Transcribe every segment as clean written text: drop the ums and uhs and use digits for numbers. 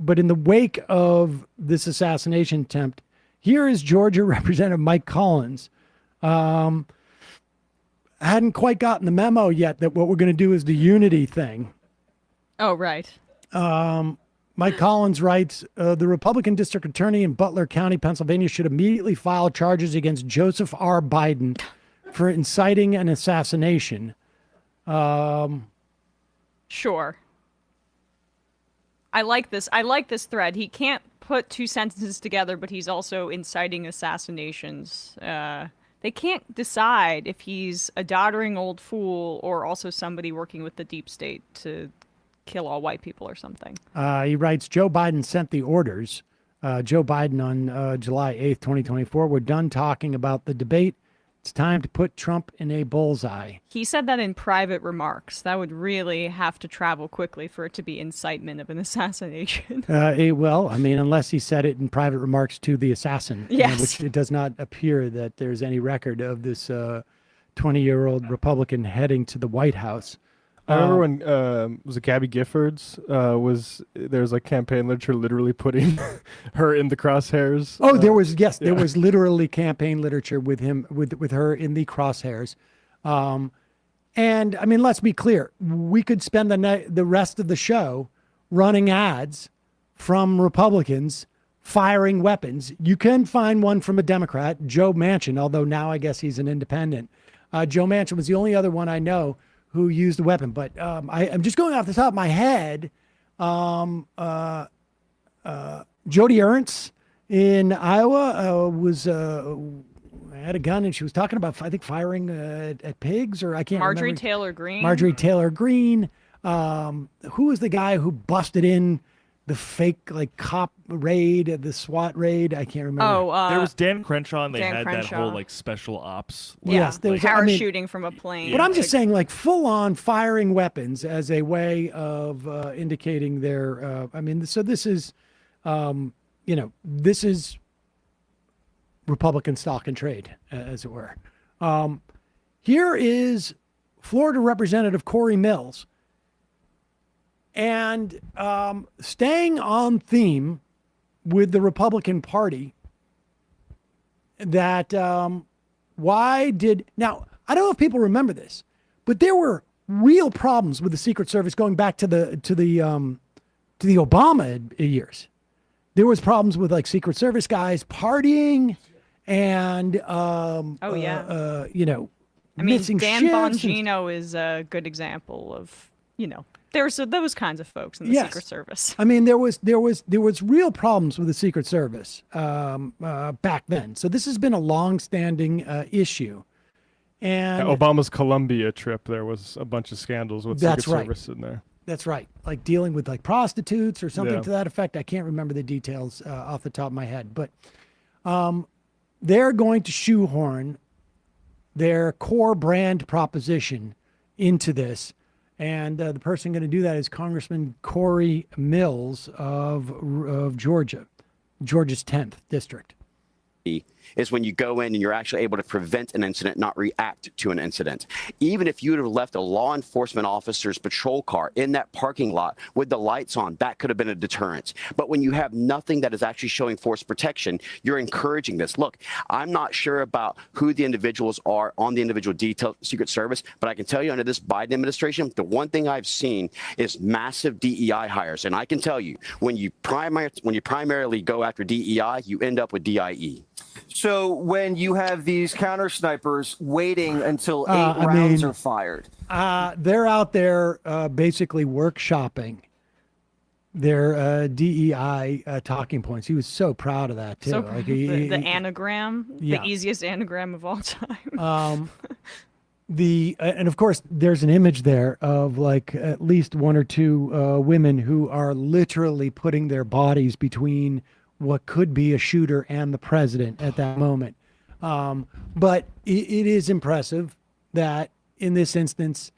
but in the wake of this assassination attempt, here is Georgia Representative Mike Collins. Hadn't quite gotten the memo yet that what we're going to do is the unity thing. Oh, right. Mike Collins writes, the Republican district attorney in Butler County, Pennsylvania, should immediately file charges against Joseph R. Biden for inciting an assassination. Sure. I like this. I like this thread. He can't put two sentences together, but he's also inciting assassinations. They can't decide if he's a doddering old fool or also somebody working with the deep state to kill all white people or something. He writes, Joe Biden sent the orders. Joe Biden on July 8th, 2024. We're done talking about the debate. It's time to put Trump in a bullseye. He said that in private remarks. That would really have to travel quickly for it to be incitement of an assassination. Well, I mean, unless he said it in private remarks to the assassin, yes. Which it does not appear that there's any record of this 20-year-old Republican heading to the White House. I remember when was it Gabby Giffords there's like campaign literature literally putting her in the crosshairs. Oh, there was there was literally campaign literature with him with her in the crosshairs. And I mean, let's be clear, we could spend the rest of the show running ads from Republicans firing weapons. You can find one from a Democrat, Joe Manchin, although now I guess he's an independent. Joe Manchin was the only other one I know who used the weapon. But I'm just going off the top of my head. Jody Ernst in Iowa had a gun and she was talking about, I think, firing at pigs, or I can't remember. Marjorie Taylor Greene. Who was the guy who busted in the fake cop raid, the SWAT raid? I can't remember. There was Dan Crenshaw, and they Dan had Crenshaw. that whole special ops. Yes, there was parachuting from a plane. But I'm just saying, full on firing weapons as a way of indicating their. So this is, this is Republican stock and trade, as it were. Here is Florida Representative Corey Mills. And staying on theme with the Republican Party, that now, I don't know if people remember this, but there were real problems with the Secret Service going back to the Obama years. There was problems with Secret Service guys partying and missing Dan shifts. Bongino is a good example of there's those kinds of folks in the Secret Service. I mean, there was real problems with the Secret Service back then. So this has been a long-standing issue. And Obama's Colombia trip, there was a bunch of scandals with Secret Service in there. That's right. Dealing with prostitutes or something to that effect. I can't remember the details off the top of my head, but they're going to shoehorn their core brand proposition into this. And the person going to do that is Congressman Corey Mills of Georgia, Georgia's 10th district. Is when you go in and you're actually able to prevent an incident, not react to an incident. Even if you would have left a law enforcement officer's patrol car in that parking lot with the lights on, that could have been a deterrent. But when you have nothing that is actually showing force protection, you're encouraging this. Look, I'm not sure about who the individuals are on the individual detail Secret Service, but I can tell you under this Biden administration, the one thing I've seen is massive DEI hires. And I can tell you, when you primarily go after DEI, you end up with DIE. So when you have these counter snipers waiting until 8 rounds are fired, they're out there basically workshopping their DEI talking points. He was so proud of that too. So the anagram, the easiest anagram of all time. And of course, there's an image there of at least one or two women who are literally putting their bodies between what could be a shooter and the president at that moment. But it is impressive that in this instance,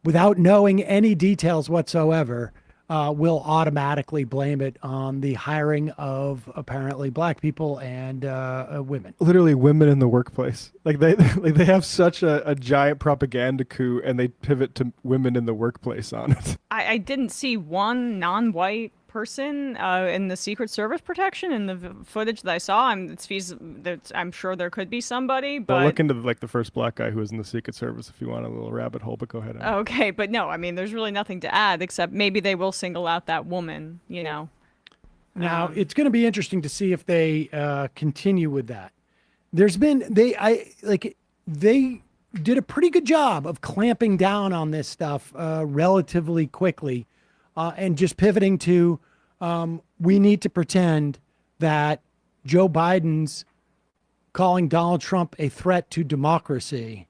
without knowing any details whatsoever, will automatically blame it on the hiring of apparently black people and women. Literally women in the workplace. They have such a giant propaganda coup, and they pivot to women in the workplace on it. I didn't see one non-white person in the Secret Service protection in the footage that I saw. I'm sure there could be somebody, but Well, look into like the first black guy who was in the Secret Service if you want a little rabbit hole. But go ahead. Anna. okay, but no, I mean, there's really nothing to add except maybe they will single out that woman. Now it's going to be interesting to see if they continue with that. There's been they did a pretty good job of clamping down on this stuff relatively quickly, and just pivoting to we need to pretend that Joe Biden's calling Donald Trump a threat to democracy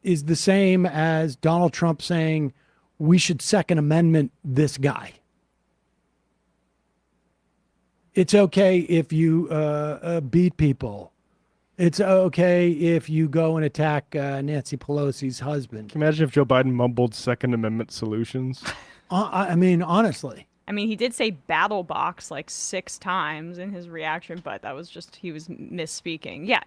is the same as Donald Trump saying we should Second Amendment this guy. It's okay if you beat people. It's okay if you go and attack Nancy Pelosi's husband. Can you imagine if Joe Biden mumbled Second Amendment solutions? I mean, honestly. I mean, he did say battle box like 6 times in his reaction, but that was just he was misspeaking. Yeah,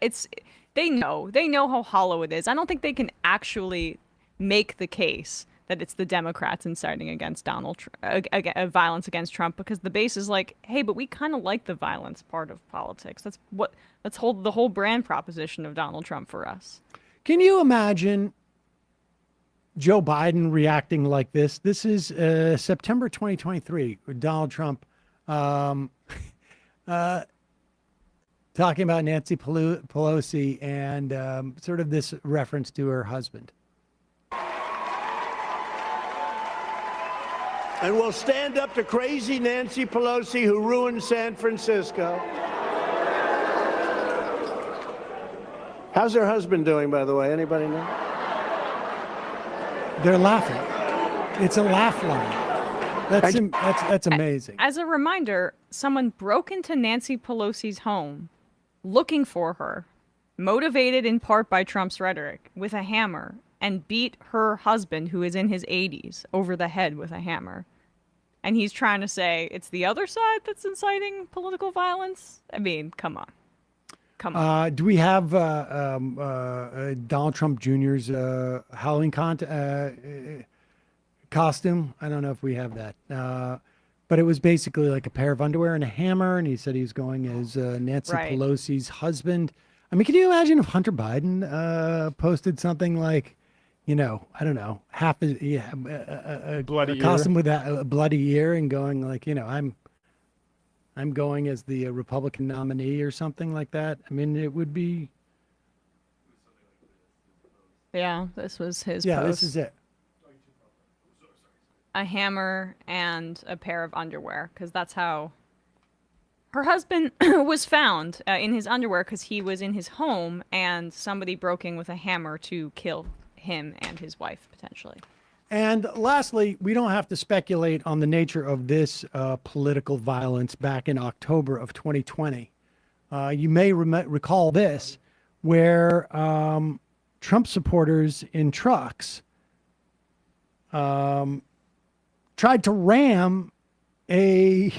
they know how hollow it is. I don't think they can actually make the case that it's the Democrats inciting against violence against Trump, because the base is like, hey, but we kind of like the violence part of politics. Let's hold the whole brand proposition of Donald Trump for us. Can you imagine Joe Biden reacting like this? This is September 2023, where Donald Trump talking about Nancy Pelosi and sort of this reference to her husband. And we'll stand up to crazy Nancy Pelosi, who ruined San Francisco. How's her husband doing, by the way? Anybody know? They're laughing. It's a laugh line. That's amazing. As a reminder, someone broke into Nancy Pelosi's home looking for her, motivated in part by Trump's rhetoric, with a hammer, and beat her husband, who is in his 80s, over the head with a hammer. And he's trying to say it's the other side that's inciting political violence? I mean, come on. Come on. Do we have Donald Trump Jr.'s Halloween costume? I don't know if we have that. But it was basically like a pair of underwear and a hammer, and he said he was going as Nancy Pelosi's husband. I mean, can you imagine if Hunter Biden posted something like, I don't know, a bloody costume with a bloody ear, and going like, I'm going as the Republican nominee or something like that. I mean, it would be. Yeah, this was his Yeah, post. this is it. A hammer and a pair of underwear, because that's how her husband was found in his underwear, because he was in his home and somebody broke in with a hammer to kill him and his wife, potentially. And lastly, we don't have to speculate on the nature of this political violence back in October of 2020. You may recall this, where Trump supporters in trucks tried to ram a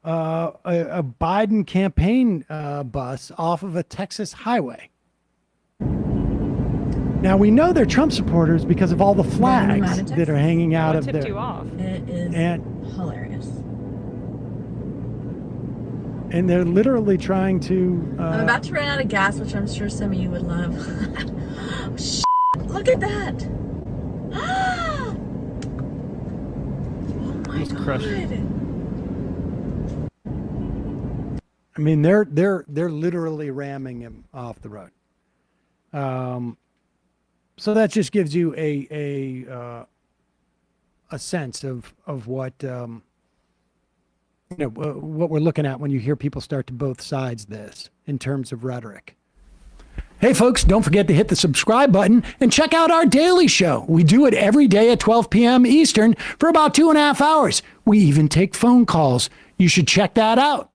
Biden campaign bus off of a Texas highway. Now, we know they're Trump supporters because of all the flags that are hanging out of What tipped there. you off? It is hilarious. And they're literally trying to... I'm about to run out of gas, which I'm sure some of you would love. Shit, look at that! Oh my Just crushed it. god! I mean, they're literally ramming him off the road. So that just gives you a sense of what what we're looking at when you hear people start to both sides this in terms of rhetoric. Hey folks, don't forget to hit the subscribe button and check out our daily show. We do it every day at 12 p.m. Eastern for about 2.5 hours. We even take phone calls. You should check that out.